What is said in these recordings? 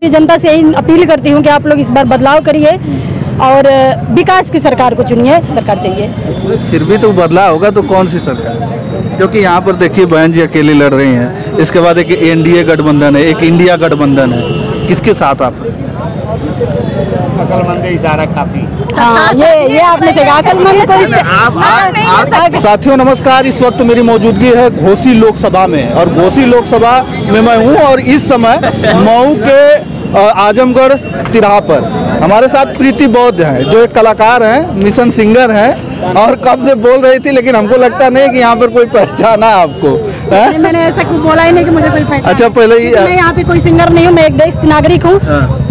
जनता से यही अपील करती हूँ कि आप लोग इस बार बदलाव करिए और विकास की सरकार को चुनिए। सरकार चाहिए। फिर भी तो बदलाव होगा तो कौन सी सरकार? क्योंकि यहाँ पर देखिए बहन जी अकेले लड़ रही हैं, इसके बाद एक एनडीए गठबंधन है, एक इंडिया गठबंधन है, किसके साथ आप? अकलमंद इशारा काफी। हाँ, ये आपने से अकलमंद को साथियों नमस्कार, इस वक्त मेरी मौजूदगी है घोसी लोकसभा में और घोसी लोकसभा में मैं हूँ और इस समय मऊ के आजमगढ़ तिराहा पर हमारे साथ प्रीति बौद्ध हैं जो एक कलाकार हैं, मिशन सिंगर हैं और कब से बोल रही थी, लेकिन हमको लगता नहीं कि यहाँ पर कोई पहचाना है आपको। मैंने ऐसा कुछ बोला ही नहीं कि मुझे कोई पहचाना। अच्छा, पहले ही मैं यहाँ पे कोई सिंगर नहीं हूँ, मैं एक देश की नागरिक हूँ।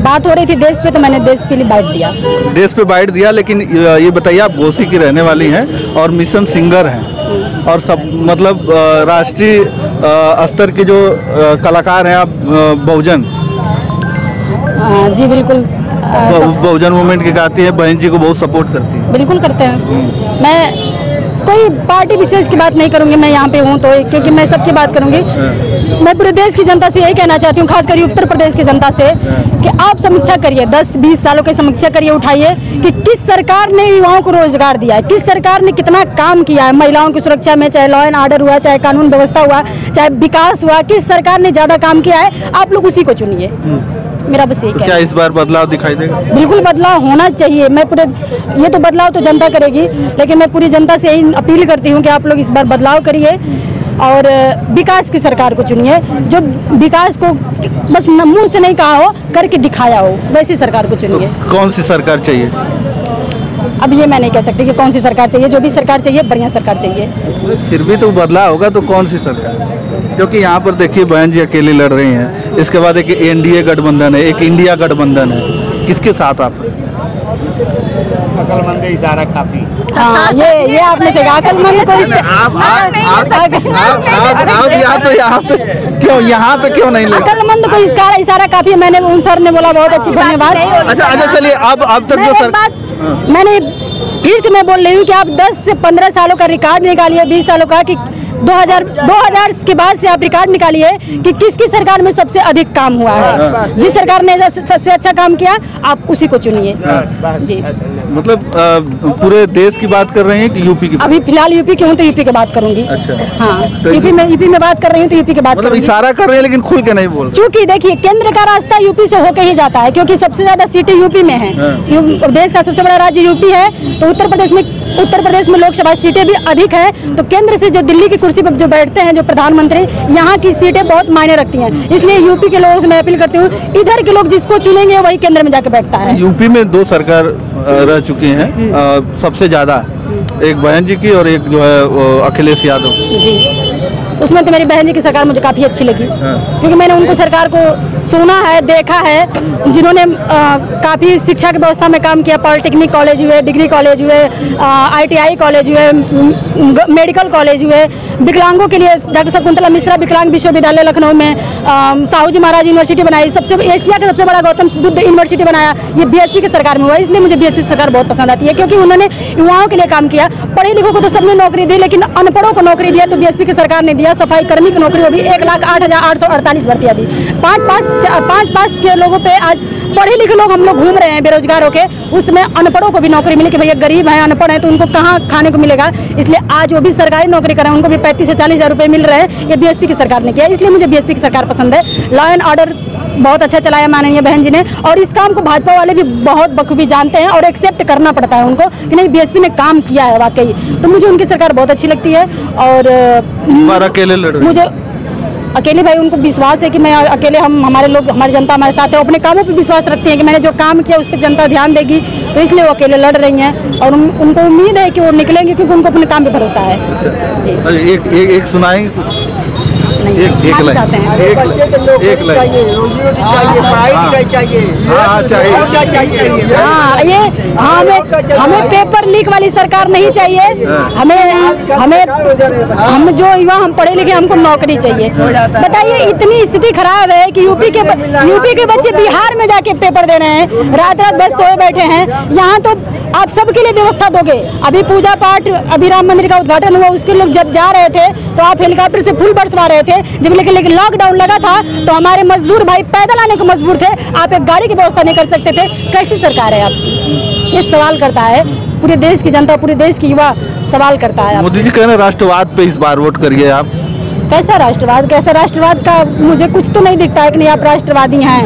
बात हो रही थी देश पे तो मैंने देश पे बाइट दिया। देश पे बाइट दिया, लेकिन ये बताइए आप घोसी की रहने वाली हैं और मिशन सिंगर हैं और सब मतलब राष्ट्रीय स्तर के जो कलाकार हैं आप बहुजन। जी बिल्कुल, बहुजन मूवमेंट के गाती हैं, बहन जी को बहुत सपोर्ट करती हैं। बिल्कुल करते हैं। मैं कोई पार्टी विशेष की बात नहीं करूंगी, मैं यहाँ पे हूँ तो क्योंकि मैं सबकी बात करूंगी। मैं पूरे देश की जनता से यही कहना चाहती हूँ, खासकर उत्तर प्रदेश की जनता से, कि आप समीक्षा करिए, 10-20 सालों की समीक्षा करिए, उठाइए कि किस सरकार ने युवाओं को रोजगार दिया है, किस सरकार ने कितना काम किया है महिलाओं की सुरक्षा में, चाहे लॉ एंड ऑर्डर हुआ, चाहे कानून व्यवस्था हुआ, चाहे विकास हुआ, किस सरकार ने ज्यादा काम किया है। आप लोग उसी को चुनिए। मेरा बस यही तो क्या इस बार बदलाव दिखाई देगा? बिल्कुल बदलाव होना चाहिए। मैं पूरे ये तो बदलाव तो जनता करेगी, लेकिन मैं पूरी जनता से यही अपील करती हूँ कि आप लोग इस बार बदलाव करिए और विकास की सरकार को चुनिए, जो विकास को बस मुंह से नहीं कहा हो, करके दिखाया हो, वैसी सरकार को चुनिए। तो कौन सी सरकार चाहिए? अब ये मैं नहीं कह सकती कि कौन सी सरकार चाहिए, जो भी सरकार चाहिए बढ़िया सरकार चाहिए। फिर भी तो बदलाव होगा तो कौन सी सरकार? क्योंकि यहाँ पर देखिए बहन जी अकेले लड़ रही हैं, इसके बाद एक एनडीए गठबंधन है, एक इंडिया गठबंधन है, किसके साथ आप? अकलमंद इशारा काफी। हाँ, ये आपने से अकलमंद को आप यहाँ पे क्यों नहीं लगे? अकलमंद को इशारा काफी है। मैंने उन सर ने बोला बहुत अच्छी, धन्यवाद। अच्छा चलिए, अब तक जो सर मैंने फिर से मैं बोल रही हूँ कि आप 10 से 15 सालों का रिकॉर्ड निकालिए, 20 सालों का, कि 2000 के बाद से आप रिकॉर्ड निकालिए कि किसकी सरकार में सबसे अधिक काम हुआ है। जिस सरकार ने सबसे अच्छा काम किया आप उसी को चुनिए। जी, मतलब पूरे देश की बात कर रहे हैं कि यूपी की? अभी फिलहाल यूपी की हूँ तो यूपी की बात करूंगी। अच्छा, हाँ, तो यूपी में बात कर रही हूँ तो यूपी की बात मतलब इशारा कर रहे हैं लेकिन खुल के नहीं बोल। चूँकि देखिए केंद्र का रास्ता यूपी से होकर ही जाता है, क्योंकि सबसे ज्यादा सीटें यूपी में है। देश का सबसे बड़ा राज्य यूपी है, तो उत्तर प्रदेश में लोकसभा सीटें भी अधिक है। तो केंद्र से जो दिल्ली की कुर्सी पर जो बैठते हैं जो प्रधानमंत्री, यहाँ की सीटें बहुत मायने रखती हैं। इसलिए यूपी के लोगों से मैं अपील करती हूँ, इधर के लोग जिसको चुनेंगे वही केंद्र में जाकर बैठता है। यूपी में 2 सरकार रह चुकी हैं, सबसे ज्यादा एक बहन जी की और एक जो है अखिलेश यादव जी। उसमें तो मेरी बहन जी की सरकार मुझे काफ़ी अच्छी लगी, क्योंकि मैंने उनको सरकार को सुना है, देखा है, जिन्होंने काफ़ी शिक्षा की व्यवस्था में काम किया। पॉलिटेक्निक कॉलेज हुए, डिग्री कॉलेज हुए, ITI कॉलेज हुए, मेडिकल कॉलेज हुए, विकलांगों के लिए डॉक्टर शकुंतला मिश्रा विकलांग विश्वविद्यालय लखनऊ में, साहू जी महाराज यूनिवर्सिटी बनाई, एशिया का सबसे बड़ा गौतम बुद्ध यूनिवर्सिटी बनाया। ये BSP की सरकार में हुआ, इसलिए मुझे BSP की सरकार बहुत पसंद आती है, क्योंकि उन्होंने युवाओं के लिए काम किया। पढ़े लिखों को तो सबने नौकरी दी, लेकिन अनपढ़ों को नौकरी दिया तो BSP की सरकार ने दिया। सफाई कर्मी की नौकरी, वो भी 1,08,848 भर्तियां दी। 5 के लोगों पे आज पढ़े लिखे लोग हम लोग घूम रहे हैं बेरोजगार होके, उसमें अनपढ़ों को भी नौकरी मिली कि भैया गरीब हैं, अनपढ़ हैं, तो उनको कहाँ खाने को मिलेगा। इसलिए आज वो भी सरकारी नौकरी कर रहे हैं, उनको भी 35 से 40 हज़ार रुपये मिल रहे हैं। ये BSP की सरकार ने किया, इसलिए मुझे BSP की सरकार पसंद है। लॉ एंड ऑर्डर बहुत अच्छा चलाया माननीय बहन जी ने, और इस काम को भाजपा वाले भी बहुत बखूबी जानते हैं और एक्सेप्ट करना पड़ता है उनको कि नहीं, BSP ने काम किया है वाकई। तो मुझे उनकी सरकार बहुत अच्छी लगती है। और मुझे अकेले भाई उनको विश्वास है कि मैं अकेले, हमारे लोग, हमारी जनता हमारे साथ है, अपने कामों पे विश्वास रखती है कि मैंने जो काम किया उस पर जनता ध्यान देगी, तो इसलिए वो अकेले लड़ रही हैं और उनको उम्मीद है कि वो निकलेंगे, क्योंकि उनको अपने काम पे भरोसा है। जी, एक सुनाएंगे, एक चाहते हैं हमें पेपर लीक वाली सरकार नहीं चाहिए। हम जो युवा, हम पढ़े लिखे, हमको नौकरी चाहिए। बताइए, इतनी स्थिति खराब है कि यूपी के बच्चे बिहार में जाके पेपर दे रहे हैं, रात बस सोए बैठे हैं। यहाँ तो आप सबके लिए व्यवस्था दोगे। अभी पूजा पाठ, अभी राम मंदिर का उद्घाटन हुआ, उसके लोग जब जा रहे थे तो आप हेलीकॉप्टर से फूल बरसवा रहे थे। जब लेकिन लॉकडाउन लगा था तो हमारे मजदूर भाई पैदल आने को मजबूर थे। आप एक गाड़ी की व्यवस्था नहीं कर सकते थे? कैसी सरकार है आपकी? ये सवाल करता है पूरे देश की जनता, पूरे देश की युवा सवाल करता है। मोदी जी कह रहे हैं राष्ट्रवाद पे इस बार वोट करिए आप। कैसा राष्ट्रवाद? कैसा राष्ट्रवाद का मुझे कुछ तो नहीं दिखता है कि नहीं आप राष्ट्रवादी हैं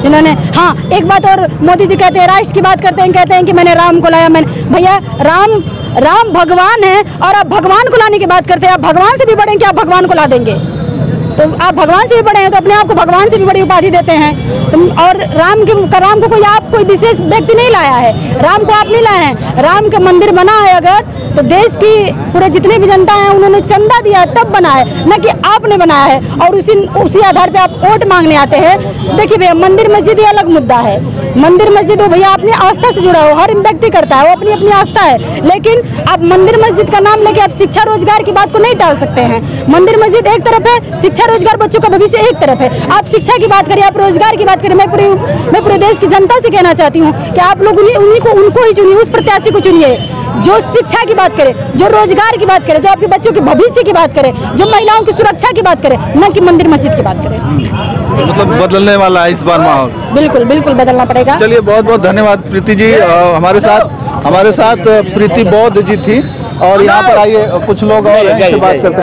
जिन्होंने। हाँ, एक बात और, मोदी जी कहते हैं राष्ट्र की बात करते हैं, कहते हैं कि मैंने राम को लाया। मैंने, भैया राम भगवान है और आप भगवान को लाने की बात करते हैं। आप भगवान से भी बड़े हैं कि आप भगवान को ला देंगे? तो आप भगवान से भी बड़े हैं तो अपने आप को भगवान से भी बड़ी उपाधि देते हैं। तो और राम को कोई विशेष व्यक्ति नहीं लाया है, राम को आप नहीं लाए हैं। राम का मंदिर बना है अगर तो देश की पूरे जितने भी जनता हैं उन्होंने चंदा दिया है तब बना है, न कि आपने बनाया है। और उसी आधार पे आप वोट मांगने आते हैं। देखिए भैया, मंदिर मस्जिद ये अलग मुद्दा है। मंदिर मस्जिद हो भैया अपनी आस्था से जुड़ा हो, हर व्यक्ति करता है, वो अपनी अपनी आस्था है। लेकिन आप मंदिर मस्जिद का नाम लेके आप शिक्षा रोजगार की बात को नहीं टाल सकते हैं। मंदिर मस्जिद एक तरफ है, शिक्षा रोजगार बच्चों का भविष्य एक तरफ है। आप शिक्षा की बात करिए, आप रोजगार की बात करिए। मैं पूरे देश की जनता से कहना चाहती हूँ कि आप लोग उनको ही चुनिए, उस प्रत्याशी को चुनिए जो शिक्षा की बात करे, जो रोजगार की बात करे, जो आपके बच्चों के भविष्य की बात करे, जो महिलाओं की सुरक्षा की बात करे, न कि मंदिर मस्जिद की बात करे। मतलब बदलने वाला है इस बार माहौल। बिल्कुल बिल्कुल बदलना पड़ेगा। चलिए, बहुत बहुत धन्यवाद प्रीति जी। हमारे साथ प्रीति बौद्ध जी थी और यहाँ पर आइए कुछ लोग और हैं, इनसे बात करते हैं।